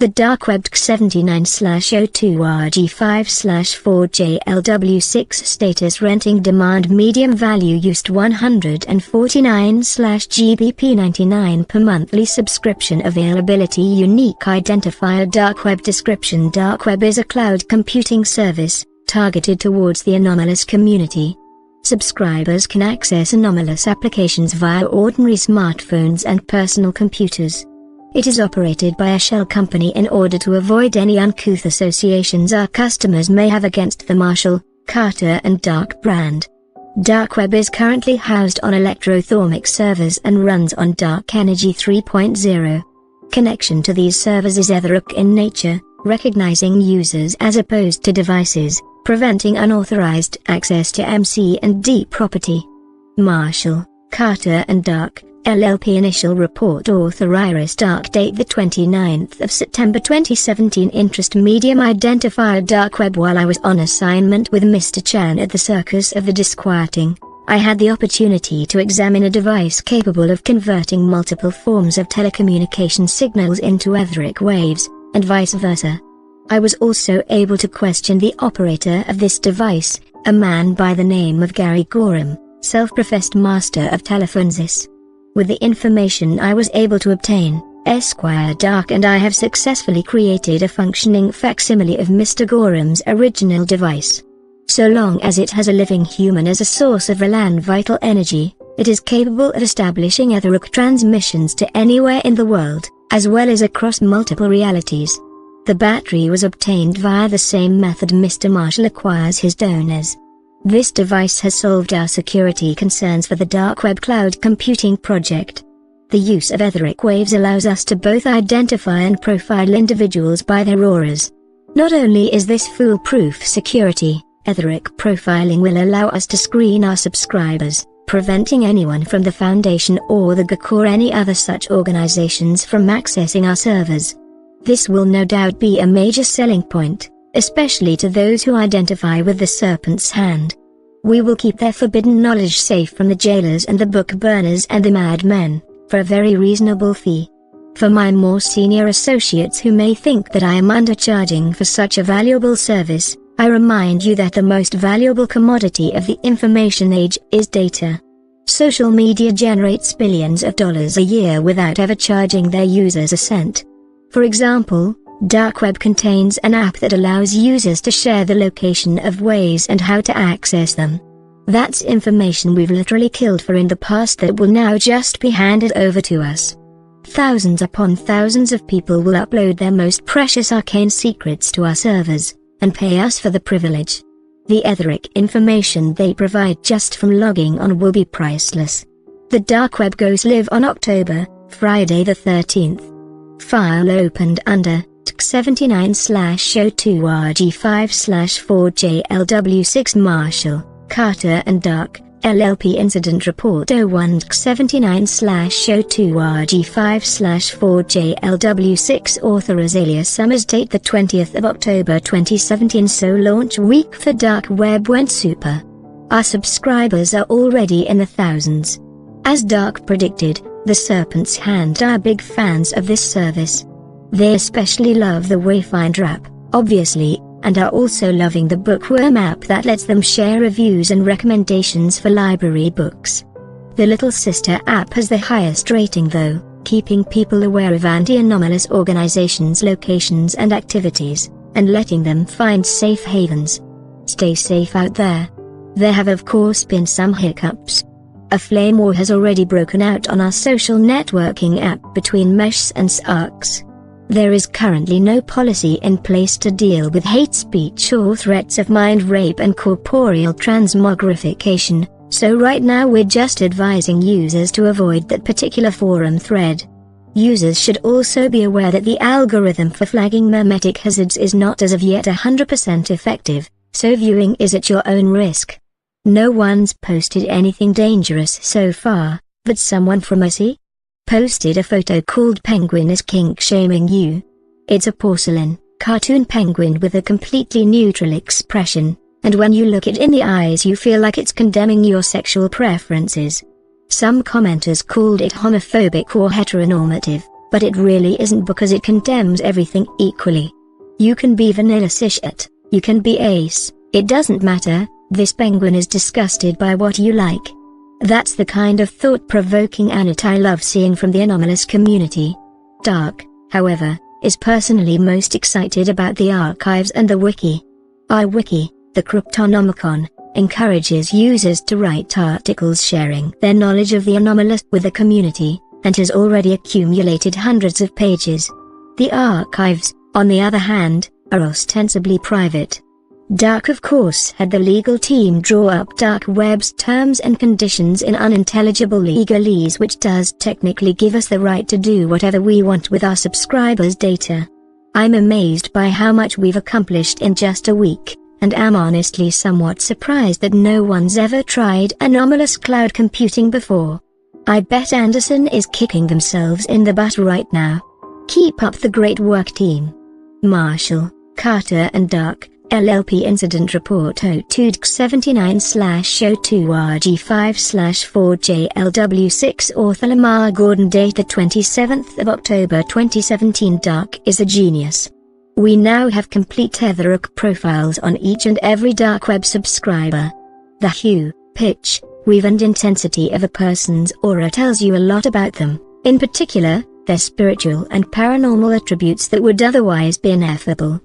The dark web 79/02RG5/4JLW6 status renting demand medium value used 149/GBP 99 per monthly subscription availability unique identifier dark web description dark web is a cloud computing service targeted towards the anomalous community. Subscribers can access anomalous applications via ordinary smartphones and personal computers. It is operated by a shell company in order to avoid any uncouth associations our customers may have against the Marshall, Carter and Dark brand. Dark web is currently housed on electrothermic servers and runs on Dark Energy 3.0. Connection to these servers is etheric in nature, recognizing users as opposed to devices, preventing unauthorized access to MC&D property. Marshall, Carter and Dark, LLP initial report author Iris Dark date the 29th of September 2017 interest medium identifier dark web while I was on assignment with Mr. Chan at the Circus of the Disquieting, I had the opportunity to examine a device capable of converting multiple forms of telecommunication signals into etheric waves, and vice versa. I was also able to question the operator of this device, a man by the name of Gary Gorham, self-professed master of telephonesis. With the information I was able to obtain, Esquire Dark and I have successfully created a functioning facsimile of Mr. Gorham's original device. So long as it has a living human as a source of RLAN vital energy, it is capable of establishing etheric transmissions to anywhere in the world, as well as across multiple realities. The battery was obtained via the same method Mr. Marshall acquires his donors. This device has solved our security concerns for the dark web cloud computing project. The use of etheric waves allows us to both identify and profile individuals by their auras. Not only is this foolproof security, etheric profiling will allow us to screen our subscribers, preventing anyone from the Foundation or the GAC or any other such organizations from accessing our servers. This will no doubt be a major selling point, especially to those who identify with the Serpent's Hand. We will keep their forbidden knowledge safe from the jailers and the book burners and the madmen, for a very reasonable fee. For my more senior associates who may think that I am undercharging for such a valuable service, I remind you that the most valuable commodity of the information age is data. Social media generates billions of dollars a year without ever charging their users a cent. For example, dark web contains an app that allows users to share the location of ways and how to access them. That's information we've literally killed for in the past that will now just be handed over to us. Thousands upon thousands of people will upload their most precious arcane secrets to our servers, and pay us for the privilege. The etheric information they provide just from logging on will be priceless. The dark web goes live on Friday the 13th. File opened under TK79/02RG5/4JLW6 Marshall, Carter and Dark, LLP Incident Report 01-79/02RG5/4JLW6 Author Azalea Summers Date the 20th of October 2017 So launch week for Dark Web went super. Our subscribers are already in the thousands. As Dark predicted, the Serpent's Hand are big fans of this service. They especially love the Wayfinder app, obviously, and are also loving the Bookworm app that lets them share reviews and recommendations for library books. The little sister app has the highest rating though, keeping people aware of anti-anomalous organizations' locations and activities, and letting them find safe havens. Stay safe out there. There have of course been some hiccups. A flame war has already broken out on our social networking app between Meshs and Sarks. There is currently no policy in place to deal with hate speech or threats of mind rape and corporeal transmogrification, so right now we're just advising users to avoid that particular forum thread. Users should also be aware that the algorithm for flagging memetic hazards is not as of yet 100% effective, so viewing is at your own risk. No one's posted anything dangerous so far, but someone from OC posted a photo called Penguin is kink shaming you. It's a porcelain, cartoon penguin with a completely neutral expression, and when you look it in the eyes you feel like it's condemning your sexual preferences. Some commenters called it homophobic or heteronormative, But it really isn't, because it condemns everything equally. You can be vanilla cishet, you can be ace, it doesn't matter. This penguin is disgusted by what you like. That's the kind of thought-provoking anit I love seeing from the anomalous community. Dark, however, is personally most excited about the archives and the wiki. Our wiki, the Cryptonomicon, encourages users to write articles sharing their knowledge of the anomalous with the community, and has already accumulated hundreds of pages. The archives, on the other hand, are ostensibly private. Dark of course had the legal team draw up Dark Web's terms and conditions in unintelligible legalese, which does technically give us the right to do whatever we want with our subscribers' data. I'm amazed by how much we've accomplished in just a week, and am honestly somewhat surprised that no one's ever tried anomalous cloud computing before. I bet Anderson is kicking themselves in the butt right now. Keep up the great work, team. Marshall, Carter and Dark, LLP Incident Report 02-2RG5/4JLW6 Author Lamar Gordon Date 27th of October 2017 Dark is a genius. We now have complete Etheric profiles on each and every Dark Web subscriber. The hue, pitch, weave and intensity of a person's aura tells you a lot about them, in particular, their spiritual and paranormal attributes that would otherwise be ineffable.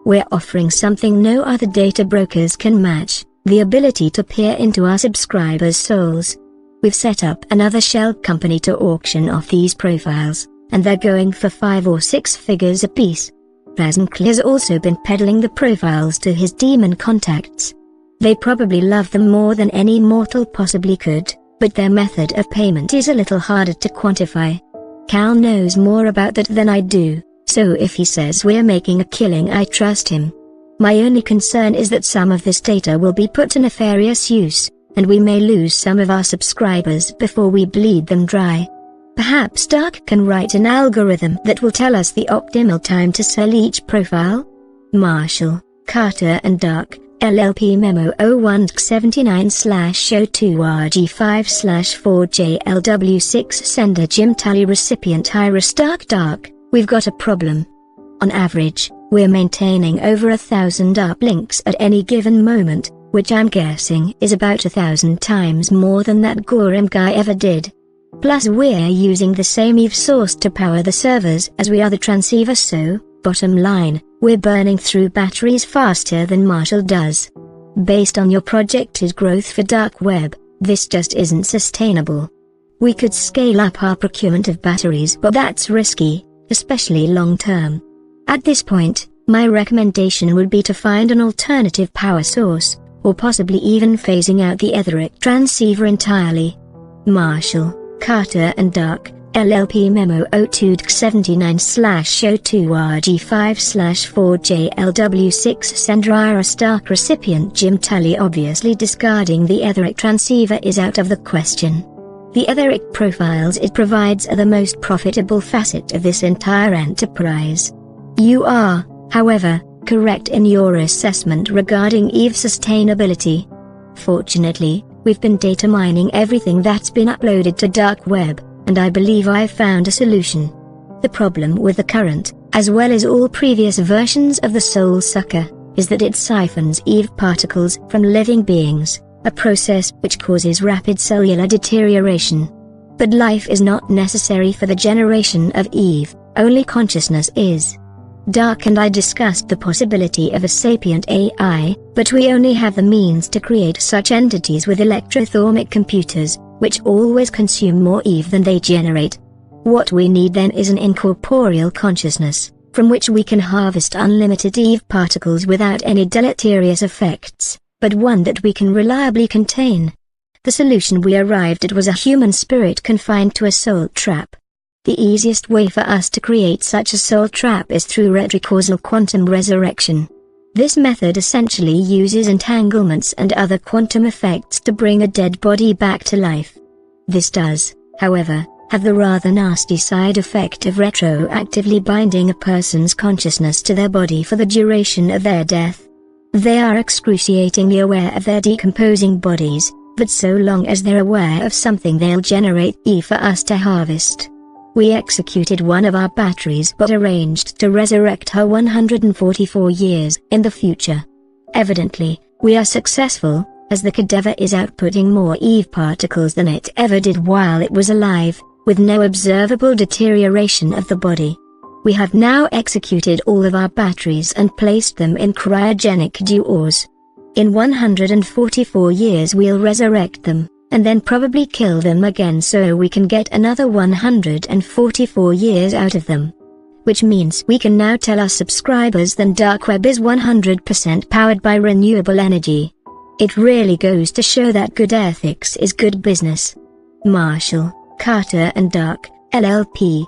We're offering something no other data brokers can match, the ability to peer into our subscribers' souls. We've set up another shell company to auction off these profiles, and they're going for 5 or 6 figures apiece. Razenkli has also been peddling the profiles to his demon contacts. They probably love them more than any mortal possibly could, but their method of payment is a little harder to quantify. Cal knows more about that than I do. So if he says we're making a killing, I trust him. My only concern is that some of this data will be put to nefarious use, and we may lose some of our subscribers before we bleed them dry. Perhaps Dark can write an algorithm that will tell us the optimal time to sell each profile? Marshall, Carter and Dark, LLP Memo 01-79/02RG5/4JLW6 Sender Jim Tully Recipient Iris Dark. We've got a problem. On average, we're maintaining over 1,000 uplinks at any given moment, which I'm guessing is about 1,000 times more than that Gorham guy ever did. Plus we're using the same Eve source to power the servers as we are the transceiver, so, bottom line, we're burning through batteries faster than Marshall does. Based on your projected growth for Dark Web, this just isn't sustainable. We could scale up our procurement of batteries, but that's risky, especially long-term. At this point, my recommendation would be to find an alternative power source, or possibly even phasing out the Etheric transceiver entirely. Marshall, Carter and Dark, LLP Memo 02-79/02RG5/4JLW6 Sender Iris Dark Recipient Jim Tully. Obviously discarding the Etheric transceiver is out of the question. The Etheric profiles it provides are the most profitable facet of this entire enterprise. You are, however, correct in your assessment regarding Eve's sustainability. Fortunately, we've been data mining everything that's been uploaded to Dark Web, and I believe I've found a solution. The problem with the current, as well as all previous versions of the Soul Sucker, is that it siphons Eve particles from living beings, a process which causes rapid cellular deterioration. But life is not necessary for the generation of Eve, only consciousness is. Dark and I discussed the possibility of a sapient AI, but we only have the means to create such entities with electrothermic computers, which always consume more Eve than they generate. What we need then is an incorporeal consciousness, from which we can harvest unlimited Eve particles without any deleterious effects, but one that we can reliably contain. The solution we arrived at was a human spirit confined to a soul trap. The easiest way for us to create such a soul trap is through retrocausal quantum resurrection. This method essentially uses entanglements and other quantum effects to bring a dead body back to life. This does, however, have the rather nasty side effect of retroactively binding a person's consciousness to their body for the duration of their death. They are excruciatingly aware of their decomposing bodies, but so long as they're aware of something, they'll generate E for us to harvest. We executed one of our batteries but arranged to resurrect her 144 years in the future. Evidently, we are successful, as the cadaver is outputting more EVE particles than it ever did while it was alive, with no observable deterioration of the body. We have now executed all of our batteries and placed them in cryogenic dewars. In 144 years we'll resurrect them, and then probably kill them again so we can get another 144 years out of them. Which means we can now tell our subscribers that Dark Web is 100% powered by renewable energy. It really goes to show that good ethics is good business. Marshall, Carter and Dark, LLP.